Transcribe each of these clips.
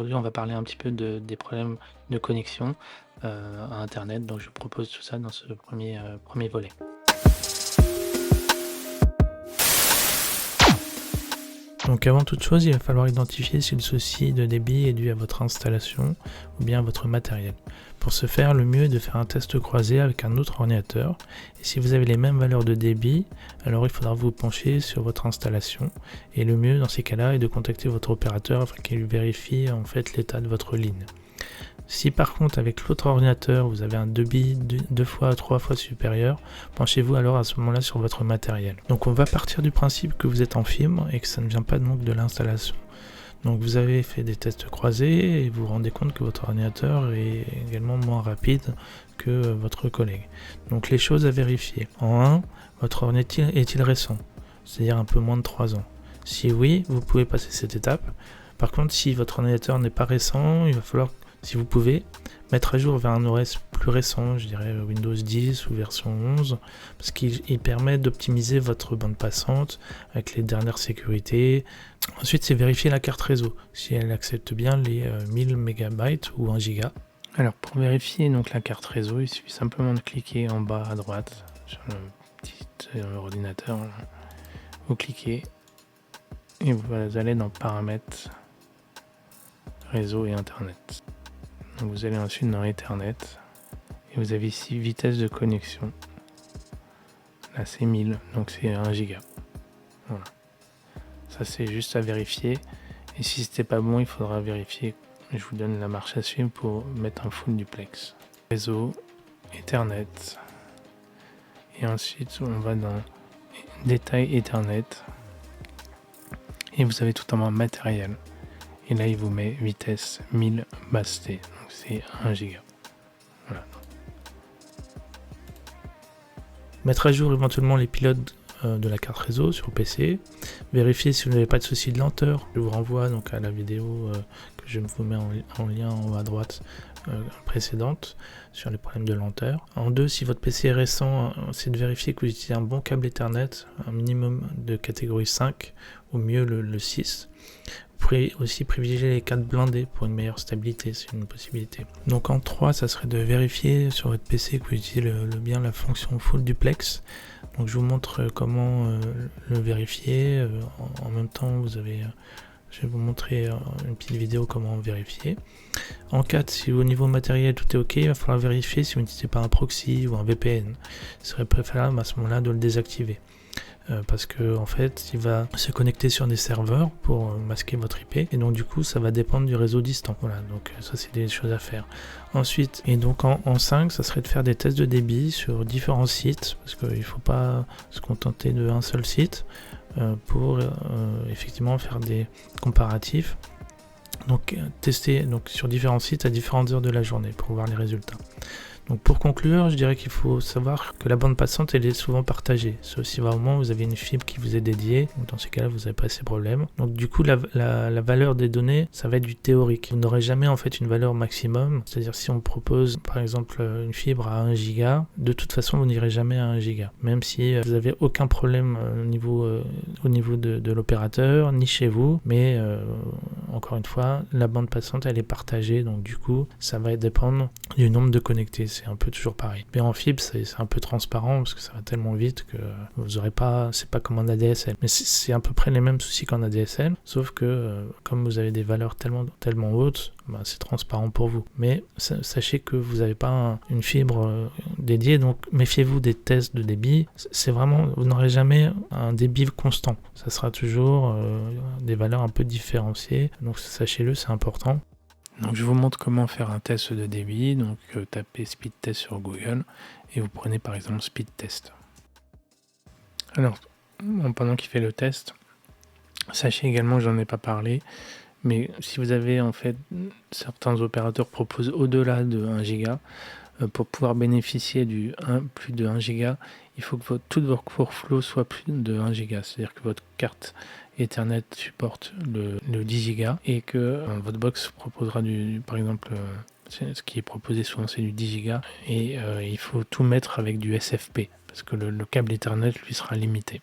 Aujourd'hui, on va parler un petit peu des problèmes de connexion à internet, donc je propose tout ça dans ce premier volet. Donc avant toute chose, il va falloir identifier si le souci de débit est dû à votre installation ou bien à votre matériel. Pour ce faire, le mieux est de faire un test croisé avec un autre ordinateur. Et si vous avez les mêmes valeurs de débit, alors il faudra vous pencher sur votre installation. Et le mieux dans ces cas-là est de contacter votre opérateur afin qu'il vérifie en fait l'état de votre ligne. Si par contre avec l'autre ordinateur vous avez un débit 2 fois, 3 fois supérieur, penchez-vous alors à ce moment-là sur votre matériel. Donc on va partir du principe que vous êtes en fibre et que ça ne vient pas donc de l'installation. Donc vous avez fait des tests croisés et vous vous rendez compte que votre ordinateur est également moins rapide que votre collègue. Donc les choses à vérifier. En 1, votre ordinateur est-il récent, c'est-à-dire un peu moins de 3 ans. Si oui, vous pouvez passer cette étape. Par contre, si votre ordinateur n'est pas récent, il va falloir, si vous pouvez, mettre à jour vers un OS plus récent, je dirais Windows 10 ou version 11, parce qu'il permet d'optimiser votre bande passante avec les dernières sécurités. Ensuite, c'est vérifier la carte réseau, si elle accepte bien les 1000 MB ou 1 Go. Alors pour vérifier donc la carte réseau, il suffit simplement de cliquer en bas à droite sur le petit ordinateur. Vous cliquez et vous allez dans Paramètres, Réseau et Internet. Donc vous allez ensuite dans Ethernet et vous avez ici vitesse de connexion. Là c'est 1000, donc c'est 1 Go. Voilà. Ça c'est juste à vérifier. Et si c'était pas bon, il faudra vérifier. Je vous donne la marche à suivre pour mettre un full duplex. Réseau, Ethernet. Et ensuite on va dans Détail Ethernet. Et vous avez tout en bas matériel. Et là il vous met vitesse 1000 basse T. Donc c'est 1 Go. Voilà. Mettre à jour éventuellement les pilotes de la carte réseau sur le PC. Vérifiez si vous n'avez pas de souci de lenteur. Je vous renvoie donc à la vidéo que je vous mets en lien en haut à droite précédente sur les problèmes de lenteur. En 2, si votre PC est récent, c'est de vérifier que vous utilisez un bon câble Ethernet, un minimum de catégorie 5, ou mieux le 6. Vous pourrez aussi privilégier les câbles blindés pour une meilleure stabilité, c'est une possibilité. Donc en 3, ça serait de vérifier sur votre PC que vous utilisez bien la fonction Full Duplex. Donc je vous montre comment le vérifier. En même temps, je vais vous montrer une petite vidéo comment vérifier. En 4, si au niveau matériel tout est ok, il va falloir vérifier si vous n'utilisez pas un proxy ou un VPN. Il serait préférable à ce moment-là de le désactiver. Parce que en fait il va se connecter sur des serveurs pour masquer votre IP et donc du coup ça va dépendre du réseau distant. Voilà, donc ça c'est des choses à faire. Ensuite, et donc en 5, ça serait de faire des tests de débit sur différents sites parce qu'il ne faut pas se contenter d'un seul site pour effectivement faire des comparatifs. Donc tester donc, sur différents sites à différentes heures de la journée pour voir les résultats. Donc pour conclure, je dirais qu'il faut savoir que la bande passante elle est souvent partagée, sauf si vraiment vous avez une fibre qui vous est dédiée, donc dans ces cas-là vous n'avez pas ces problèmes. Donc du coup la valeur des données, ça va être du théorique. Vous n'aurez jamais en fait une valeur maximum, c'est-à-dire si on propose par exemple une fibre à 1 giga, de toute façon vous n'irez jamais à 1 giga, même si vous n'avez aucun problème au niveau de l'opérateur, ni chez vous, mais encore une fois, la bande passante elle est partagée, donc du coup ça va dépendre du nombre de connectés. C'est un peu toujours pareil. Mais en fibre, c'est un peu transparent parce que ça va tellement vite que vous aurez pas, c'est pas comme en ADSL. Mais c'est à peu près les mêmes soucis qu'en ADSL, sauf que comme vous avez des valeurs tellement hautes, c'est transparent pour vous. Mais sachez que vous n'avez pas une fibre dédiée, donc méfiez-vous des tests de débit. C'est vraiment, vous n'aurez jamais un débit constant. Ça sera toujours des valeurs un peu différenciées. Donc sachez-le, c'est important. Donc je vous montre comment faire un test de débit. Donc tapez speed test sur Google et vous prenez par exemple speed test. Alors pendant qu'il fait le test, sachez également que j'en ai pas parlé, mais si vous avez en fait certains opérateurs proposent au-delà de 1 giga, pour pouvoir bénéficier du plus de 1 giga, il faut que tout votre workflow soit plus de 1 giga, c'est-à-dire que votre carte Ethernet supporte le 10 Go et que votre box proposera par exemple, ce qui est proposé souvent c'est du 10 Go et il faut tout mettre avec du SFP parce que le câble Ethernet lui sera limité.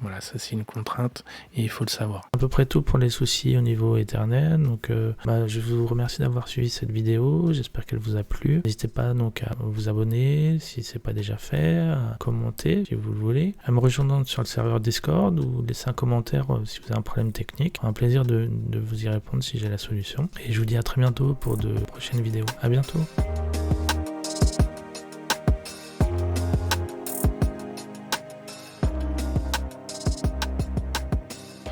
Voilà, ça c'est une contrainte et il faut le savoir. À peu près tout pour les soucis au niveau Ethernet. Donc je vous remercie d'avoir suivi cette vidéo. J'espère qu'elle vous a plu. N'hésitez pas donc à vous abonner si ce n'est pas déjà fait, à commenter si vous le voulez, à me rejoindre sur le serveur Discord ou laisser un commentaire si vous avez un problème technique. Un plaisir de vous y répondre si j'ai la solution. Et je vous dis à très bientôt pour de prochaines vidéos. À bientôt.